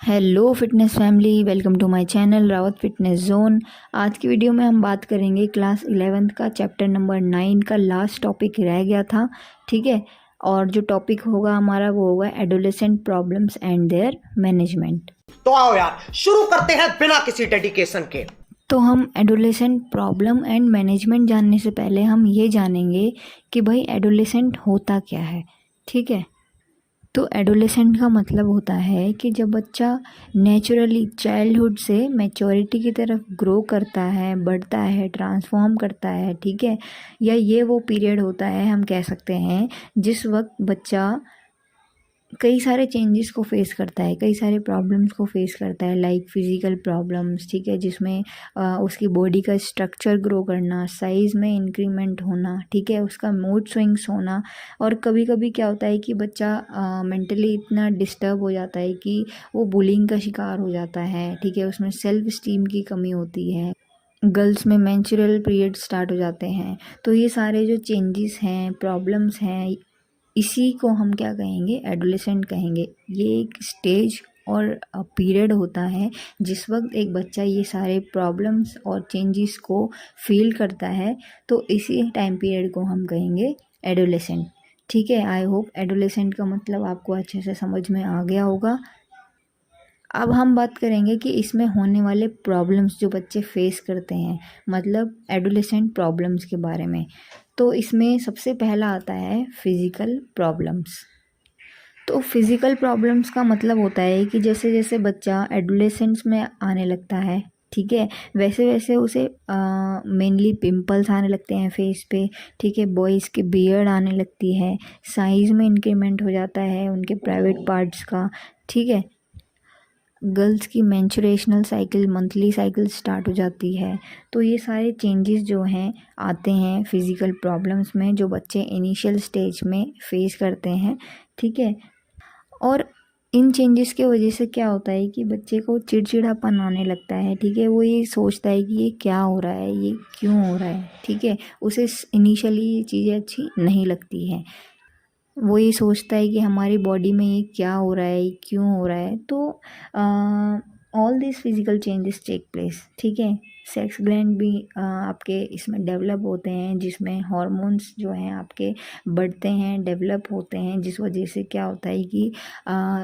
Hello fitness family, welcome to my channel Rawat fitness zone. आज की video में हम बात करेंगे क्लास 11th का चैप्टर नंबर 9 का लास्ट टॉपिक रह गया था। ठीक है, और जो टॉपिक होगा हमारा वो होगा adolescent problems and there management. तो आओ यार शुरू करते हैं बिना किसी डेडिकेशन के। तो हम एडोलेसेंट प्रॉब्लम एंड मैनेजमेंट जानने से पहले हम ये जानेंगे कि भाई एडोलेसेंट होता क्या है। ठीक है, तो एडोलेसेंट का मतलब होता है कि जब बच्चा नेचुरली चाइल्डहुड से मैच्योरिटी की तरफ ग्रो करता है, बढ़ता है, ट्रांसफॉर्म करता है। ठीक है, या ये वो पीरियड होता है, हम कह सकते हैं, जिस वक्त बच्चा कई सारे चेंजेस को फेस करता है, कई सारे प्रॉब्लम्स को फेस करता है, लाइक फिज़िकल प्रॉब्लम्स। ठीक है, जिसमें उसकी बॉडी का स्ट्रक्चर ग्रो करना, साइज़ में इंक्रीमेंट होना, ठीक है, उसका मूड स्विंग्स होना। और कभी कभी क्या होता है कि बच्चा मेंटली इतना डिस्टर्ब हो जाता है कि वो बुलिंग का शिकार हो जाता है। ठीक है, उसमें सेल्फ स्टीम की कमी होती है। गर्ल्स में मेंस्ट्रुअल पीरियड स्टार्ट हो जाते हैं। तो ये सारे जो चेंजेस हैं, प्रॉब्लम्स हैं, इसी को हम क्या कहेंगे, एडोलेसेंट कहेंगे। ये एक स्टेज और पीरियड होता है जिस वक्त एक बच्चा ये सारे प्रॉब्लम्स और चेंजेस को फील करता है। तो इसी टाइम पीरियड को हम कहेंगे एडोलेसेंट। ठीक है, आई होप एडोलेसेंट का मतलब आपको अच्छे से समझ में आ गया होगा। अब हम बात करेंगे कि इसमें होने वाले प्रॉब्लम्स जो बच्चे फेस करते हैं, मतलब एडोलेसेंट प्रॉब्लम्स के बारे में। तो इसमें सबसे पहला आता है फिज़िकल प्रॉब्लम्स। तो फिज़िकल प्रॉब्लम्स का मतलब होता है कि जैसे जैसे बच्चा एडोलेसेंस में आने लगता है, ठीक है, वैसे वैसे उसे मेनली पिंपल्स आने लगते हैं फेस पे। ठीक है, बॉयज़ के बियर्ड आने लगती है, साइज़ में इंक्रीमेंट हो जाता है उनके प्राइवेट पार्ट्स का। ठीक है, गर्ल्स की मेंस्ट्रुएशनल साइकिल, मंथली साइकिल स्टार्ट हो जाती है। तो ये सारे चेंजेस जो हैं आते हैं फिज़िकल प्रॉब्लम्स में, जो बच्चे इनिशियल स्टेज में फेस करते हैं। ठीक है, और इन चेंजेस के वजह से क्या होता है कि बच्चे को चिड़चिड़ापन आने लगता है। ठीक है, वो ये सोचता है कि ये क्या हो रहा है, ये क्यों हो रहा है। ठीक है, उसे इनिशियली ये चीज़ें अच्छी नहीं लगती हैं। वो ये सोचता है कि हमारी बॉडी में ये क्या हो रहा है, ये क्यों हो रहा है। तो all this physical changes take place. ठीक है, सेक्स ग्लैंड भी आपके इसमें डेवलप होते हैं, जिसमें हार्मोन्स जो हैं आपके बढ़ते हैं, डेवलप होते हैं, जिस वजह से क्या होता है कि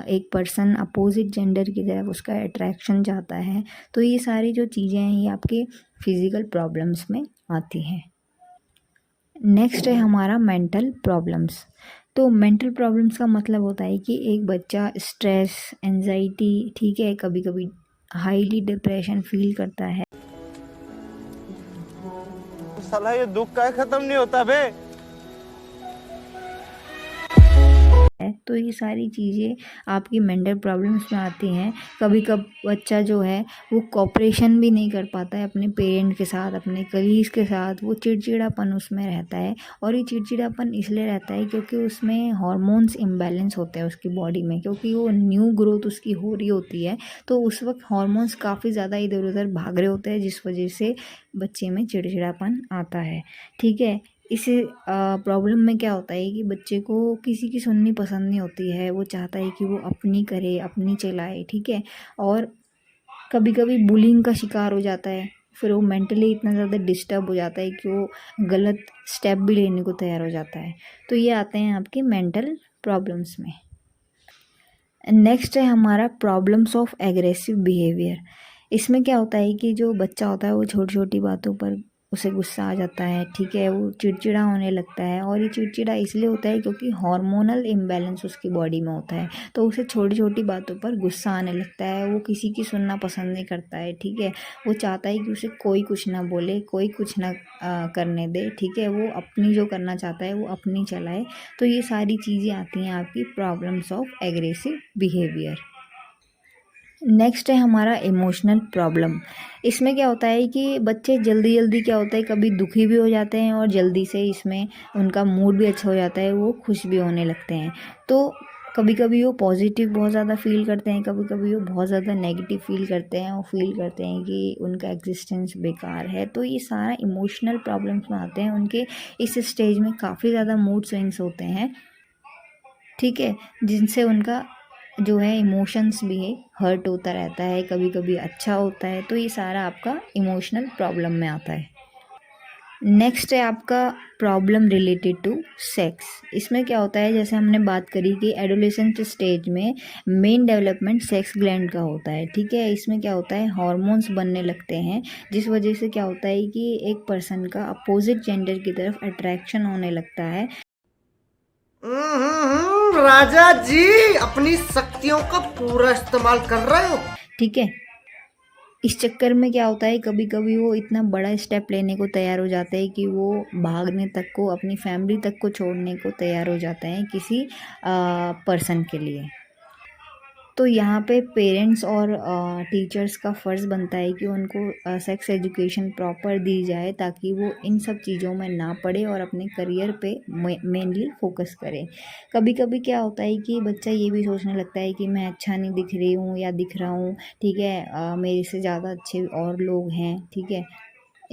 एक पर्सन अपोजिट जेंडर की तरफ उसका अट्रैक्शन जाता है। तो ये सारी जो चीज़ें हैं ये आपके फिज़िकल प्रॉब्लम्स में आती हैं। नेक्स्ट है हमारा मेंटल प्रॉब्लम्स। तो मेंटल प्रॉब्लम्स का मतलब होता है कि एक बच्चा स्ट्रेस, एंजाइटी, ठीक है, कभी कभी हाईली डिप्रेशन फील करता है। साला ये दुख का खत्म नहीं होता बे। तो ये सारी चीज़ें आपकी मेंटल प्रॉब्लम्स में आती हैं। कभी कभी बच्चा जो है वो कोऑपरेशन भी नहीं कर पाता है अपने पेरेंट के साथ, अपने कलीग्स के साथ। वो चिड़चिड़ापन उसमें रहता है, और ये चिड़चिड़ापन इसलिए रहता है क्योंकि उसमें हार्मोन्स इम्बैलेंस होते हैं उसकी बॉडी में, क्योंकि वो न्यू ग्रोथ उसकी हो रही होती है। तो उस वक्त हार्मोन्स काफ़ी ज़्यादा इधर उधर भाग रहे होते हैं, जिस वजह से बच्चे में चिड़चिड़ापन आता है। ठीक है, इस प्रॉब्लम में क्या होता है कि बच्चे को किसी की सुननी पसंद नहीं होती है। वो चाहता है कि वो अपनी करे, अपनी चलाए। ठीक है, और कभी कभी बुलिंग का शिकार हो जाता है। फिर वो मेंटली इतना ज़्यादा डिस्टर्ब हो जाता है कि वो गलत स्टेप भी लेने को तैयार हो जाता है। तो ये आते हैं आपके मेंटल प्रॉब्लम्स में। नेक्स्ट है हमारा प्रॉब्लम्स ऑफ एग्रेसिव बिहेवियर। इसमें क्या होता है कि जो बच्चा होता है वो छोटी छोटी बातों पर उसे गुस्सा आ जाता है। ठीक है, वो चिड़चिड़ा होने लगता है, और ये चिड़चिड़ा इसलिए होता है क्योंकि हार्मोनल इम्बैलेंस उसकी बॉडी में होता है। तो उसे छोटी छोटी बातों पर गुस्सा आने लगता है, वो किसी की सुनना पसंद नहीं करता है। ठीक है, वो चाहता है कि उसे कोई कुछ ना बोले, कोई कुछ ना करने दे। ठीक है, वो अपनी जो करना चाहता है वो अपनी चलाए। तो ये सारी चीज़ें आती हैं आपकी problems of aggressive behaviour. Next है हमारा इमोशनल प्रॉब्लम। इसमें क्या होता है कि बच्चे जल्दी जल्दी क्या होता है, कभी दुखी भी हो जाते हैं, और जल्दी से इसमें उनका मूड भी अच्छा हो जाता है, वो खुश भी होने लगते हैं। तो कभी कभी वो पॉजिटिव बहुत ज़्यादा फील करते हैं, कभी कभी वो बहुत ज़्यादा नेगेटिव फील करते हैं। वो फील करते हैं कि उनका एग्जिस्टेंस बेकार है। तो ये सारा इमोशनल प्रॉब्लम्स में आते हैं। उनके इस स्टेज में काफ़ी ज़्यादा मूड स्विंग्स होते हैं। ठीक है, जिनसे उनका जो है इमोशंस भी है, हर्ट होता रहता है, कभी कभी अच्छा होता है, तो ये सारा आपका इमोशनल प्रॉब्लम में आता है। नेक्स्ट है आपका प्रॉब्लम रिलेटेड टू सेक्स। इसमें क्या होता है, जैसे हमने बात करी कि एडोलेसेंट स्टेज में मेन डेवलपमेंट सेक्स ग्लैंड का होता है, ठीक है। इसमें क्या होता है, हार्मोन्स बनने लगते हैं, जिस वजह से क्या होता है कि एक पर्सन का अपोजिट जेंडर की तरफ अट्रैक्शन होने लगता है। राजा जी अपनी शक्तियों का पूरा इस्तेमाल कर रहे हो। ठीक है, इस चक्कर में क्या होता है, कभी कभी वो इतना बड़ा स्टेप लेने को तैयार हो जाते हैं कि वो भागने तक को, अपनी फैमिली तक को छोड़ने को तैयार हो जाते हैं किसी पर्सन के लिए। तो यहाँ पे पेरेंट्स और टीचर्स का फ़र्ज़ बनता है कि उनको सेक्स एजुकेशन प्रॉपर दी जाए, ताकि वो इन सब चीज़ों में ना पड़े और अपने करियर पे मेनली फोकस करें। कभी कभी क्या होता है कि बच्चा ये भी सोचने लगता है कि मैं अच्छा नहीं दिख रही हूँ या दिख रहा हूँ, ठीक है, मेरे से ज़्यादा अच्छे और लोग हैं, ठीक है,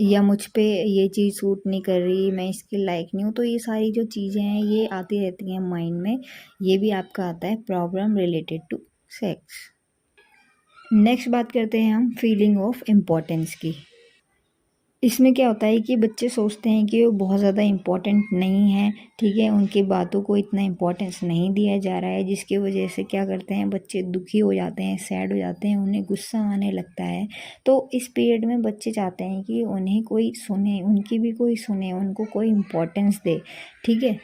या मुझ पे ये चीज़ सूट नहीं कर रही, मैं इसके लायक नहीं हूँ। तो ये सारी जो चीज़ें हैं ये आती रहती हैं माइंड में। ये भी आपका आता है problem related to sex. Next बात करते हैं हम फीलिंग ऑफ इम्पोर्टेंस की। इसमें क्या होता है कि बच्चे सोचते हैं कि वो बहुत ज़्यादा इम्पोर्टेंट नहीं है, ठीक है, उनकी बातों को इतना इम्पोर्टेंस नहीं दिया जा रहा है, जिसकी वजह से क्या करते हैं, बच्चे दुखी हो जाते हैं, सैड हो जाते हैं, उन्हें गुस्सा आने लगता है। तो इस पीरियड में बच्चे चाहते हैं कि उन्हें कोई सुने, उनकी भी कोई सुने, उनको कोई इम्पोर्टेंस दे, ठीक है,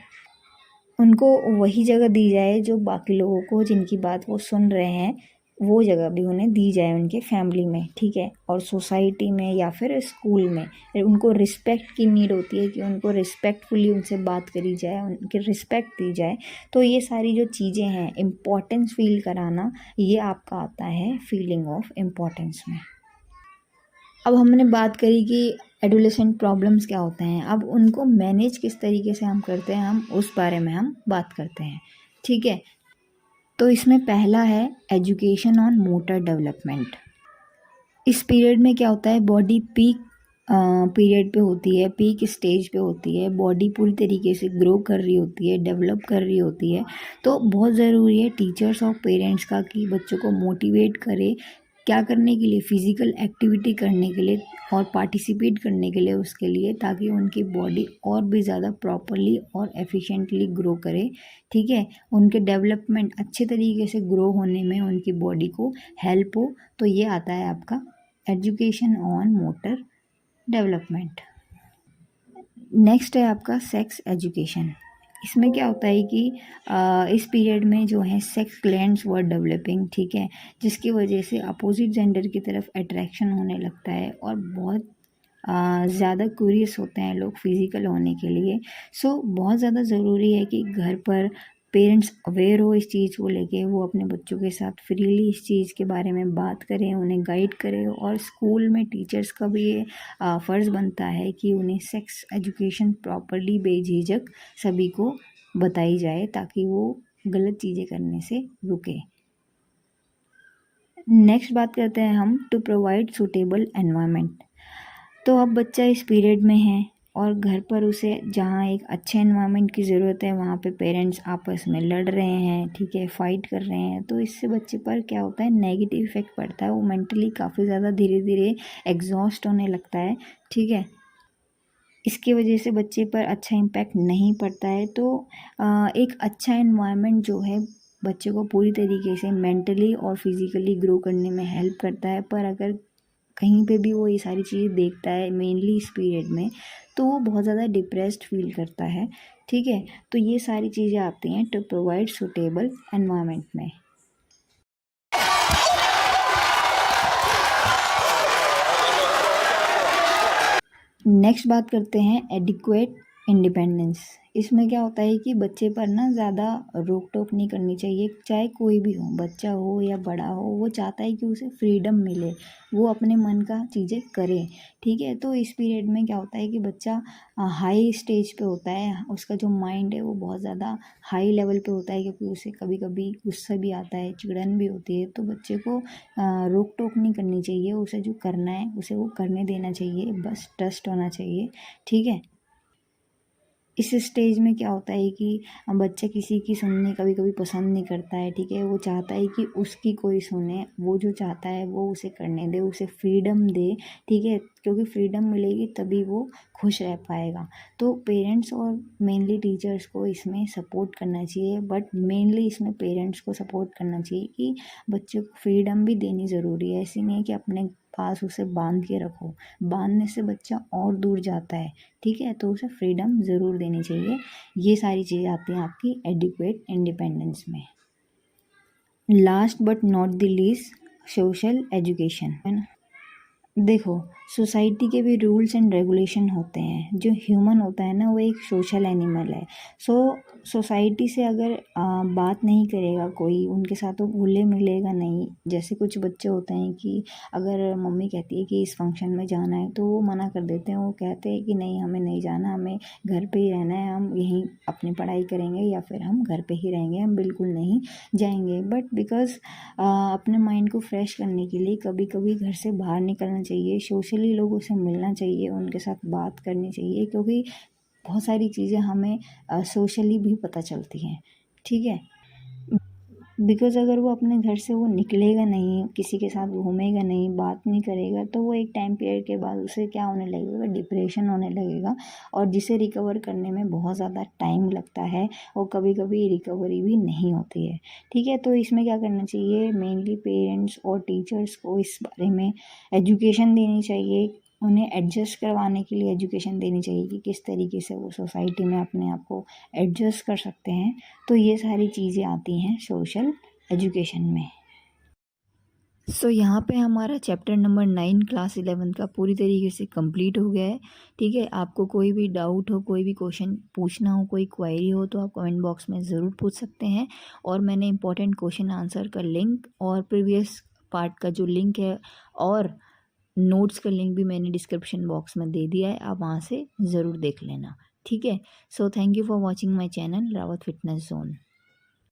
उनको वही जगह दी जाए जो बाकी लोगों को, जिनकी बात वो सुन रहे हैं, वो जगह भी उन्हें दी जाए उनके फैमिली में, ठीक है, और सोसाइटी में या फिर स्कूल में। उनको रिस्पेक्ट की नीड होती है कि उनको रिस्पेक्टफुली उनसे बात करी जाए, उनकी रिस्पेक्ट दी जाए। तो ये सारी जो चीज़ें हैं, इम्पोर्टेंस फील कराना, ये आपका आता है फीलिंग ऑफ इम्पोर्टेंस में। अब हमने बात करी कि एडोलेसेंट प्रॉब्लम्स क्या होते हैं, अब उनको मैनेज किस तरीके से हम करते हैं, हम उस बारे में हम बात करते हैं, ठीक है। तो इसमें पहला है एजुकेशन ऑन मोटर डेवलपमेंट। इस पीरियड में क्या होता है, बॉडी पीक पीरियड पे होती है, पीक स्टेज पे होती है, बॉडी पूरी तरीके से ग्रो कर रही होती है, डेवलप कर रही होती है। तो बहुत ज़रूरी है टीचर्स और पेरेंट्स का कि बच्चों को मोटिवेट करे, क्या करने के लिए, फिज़िकल एक्टिविटी करने के लिए और पार्टिसिपेट करने के लिए उसके लिए, ताकि उनकी बॉडी और भी ज़्यादा प्रॉपरली और एफिशिएंटली ग्रो करे, ठीक है, उनके डेवलपमेंट अच्छे तरीके से ग्रो होने में उनकी बॉडी को हेल्प हो। तो ये आता है आपका education on motor development. Next है आपका सेक्स एजुकेशन। इसमें क्या होता है कि इस पीरियड में जो है सेक्स ग्लैंड्स वर डेवलपिंग, ठीक है, जिसकी वजह से अपोजिट जेंडर की तरफ अट्रैक्शन होने लगता है और बहुत ज़्यादा क्यूरियस होते हैं लोग फिज़िकल होने के लिए। सो बहुत ज़्यादा ज़रूरी है कि घर पर पेरेंट्स अवेयर हो इस चीज़ को लेके, वो अपने बच्चों के साथ फ्रीली इस चीज़ के बारे में बात करें, उन्हें गाइड करें, और स्कूल में टीचर्स का भी ये फ़र्ज़ बनता है कि उन्हें सेक्स एजुकेशन प्रॉपरली बेझिझक सभी को बताई जाए, ताकि वो गलत चीज़ें करने से रुके। नेक्स्ट बात करते हैं हम टू प्रोवाइड सूटेबल एनवायरनमेंट। तो अब बच्चा इस पीरियड में है और घर पर उसे जहाँ एक अच्छे एनवायरनमेंट की ज़रूरत है, वहाँ पे पेरेंट्स आपस में लड़ रहे हैं, ठीक है, फाइट कर रहे हैं। तो इससे बच्चे पर क्या होता है, नेगेटिव इफेक्ट पड़ता है, वो मेंटली काफ़ी ज़्यादा धीरे धीरे एग्जॉस्ट होने लगता है, ठीक है। इसकी वजह से बच्चे पर अच्छा इम्पैक्ट नहीं पड़ता है। तो एक अच्छा एनवायरनमेंट जो है बच्चे को पूरी तरीके से मेंटली और फिज़िकली ग्रो करने में हेल्प करता है। पर अगर कहीं पे भी वो ये सारी चीज़ें देखता है मेनली इस पीरियड में, तो वो बहुत ज़्यादा डिप्रेस्ड फील करता है, ठीक है। तो ये सारी चीज़ें आती हैं टू प्रोवाइड सूटेबल एनवायरनमेंट में। नेक्स्ट बात करते हैं एडिक्वेट इंडिपेंडेंस। इसमें क्या होता है कि बच्चे पर ना ज़्यादा रोक टोक नहीं करनी चाहिए, चाहे कोई भी हो, बच्चा हो या बड़ा हो, वो चाहता है कि उसे फ्रीडम मिले, वो अपने मन का चीज़ें करे, ठीक है। तो इस पीरियड में क्या होता है कि बच्चा हाई स्टेज पे होता है, उसका जो माइंड है वो बहुत ज़्यादा हाई लेवल पे होता है, क्योंकि उसे कभी कभी गुस्सा भी आता है, चिड़न भी होती है। तो बच्चे को रोक टोक नहीं करनी चाहिए, उसे जो करना है उसे वो करने देना चाहिए, बस ट्रस्ट होना चाहिए, ठीक है। इस स्टेज में क्या होता है कि बच्चा किसी की सुनने कभी कभी पसंद नहीं करता है, ठीक है। वो चाहता है कि उसकी कोई सुने, वो जो चाहता है वो उसे करने दे, उसे फ्रीडम दे, ठीक है। क्योंकि फ्रीडम मिलेगी तभी वो खुश रह पाएगा। तो पेरेंट्स और मेनली टीचर्स को इसमें सपोर्ट करना चाहिए, बट मेनली इसमें पेरेंट्स को सपोर्ट करना चाहिए कि बच्चे को फ्रीडम भी देनी ज़रूरी है। ऐसी नहीं है कि अपने पास उसे बांध के रखो, बांधने से बच्चा और दूर जाता है, ठीक है। तो उसे फ्रीडम ज़रूर देनी चाहिए। ये सारी चीज़ें आती हैं आपकी एडिक्वेट इंडिपेंडेंस में। Last but not the least, social education, है ना। देखो, सोसाइटी के भी रूल्स एंड रेगुलेशन होते हैं। जो ह्यूमन होता है ना, वो एक सोशल एनिमल है। सोसाइटी से अगर बात नहीं करेगा कोई, उनके साथ वो घुले मिलेगा नहीं। जैसे कुछ बच्चे होते हैं कि अगर मम्मी कहती है कि इस फंक्शन में जाना है तो वो मना कर देते हैं। वो कहते हैं कि नहीं, हमें नहीं जाना, हमें घर पे ही रहना है, हम यहीं अपनी पढ़ाई करेंगे या फिर हम घर पे ही रहेंगे, हम बिल्कुल नहीं जाएंगे। बट बिकॉज अपने माइंड को फ्रेश करने के लिए कभी कभी घर से बाहर निकलना चाहिए, सोशली लोगों से मिलना चाहिए, उनके साथ बात करनी चाहिए। क्योंकि बहुत सारी चीज़ें हमें सोशली भी पता चलती हैं, ठीक है। बिकॉज़ अगर वो अपने घर से वो निकलेगा नहीं, किसी के साथ घूमेगा नहीं, बात नहीं करेगा, तो वो एक टाइम पीरियड के बाद उसे क्या होने लगेगा, डिप्रेशन होने लगेगा। और जिसे रिकवर करने में बहुत ज़्यादा टाइम लगता है और कभी कभी रिकवरी भी नहीं होती है, ठीक है। तो इसमें क्या करना चाहिए, मेनली पेरेंट्स और टीचर्स को इस बारे में एजुकेशन देनी चाहिए। उन्हें एडजस्ट करवाने के लिए एजुकेशन देनी चाहिए कि किस तरीके से वो सोसाइटी में अपने आप को एडजस्ट कर सकते हैं। तो ये सारी चीज़ें आती हैं सोशल एजुकेशन में। यहाँ पे हमारा चैप्टर नंबर 9 क्लास 11 का पूरी तरीके से कंप्लीट हो गया है, ठीक है। आपको कोई भी डाउट हो, कोई भी क्वेश्चन पूछना हो, कोई क्वेरी हो तो आप कमेंट बॉक्स में ज़रूर पूछ सकते हैं। और मैंने इंपॉर्टेंट क्वेश्चन आंसर का लिंक और प्रीवियस पार्ट का जो लिंक है और नोट्स का लिंक भी मैंने डिस्क्रिप्शन बॉक्स में दे दिया है, आप वहाँ से ज़रूर देख लेना, ठीक है। Thank you for watching my channel Rawat fitness zone.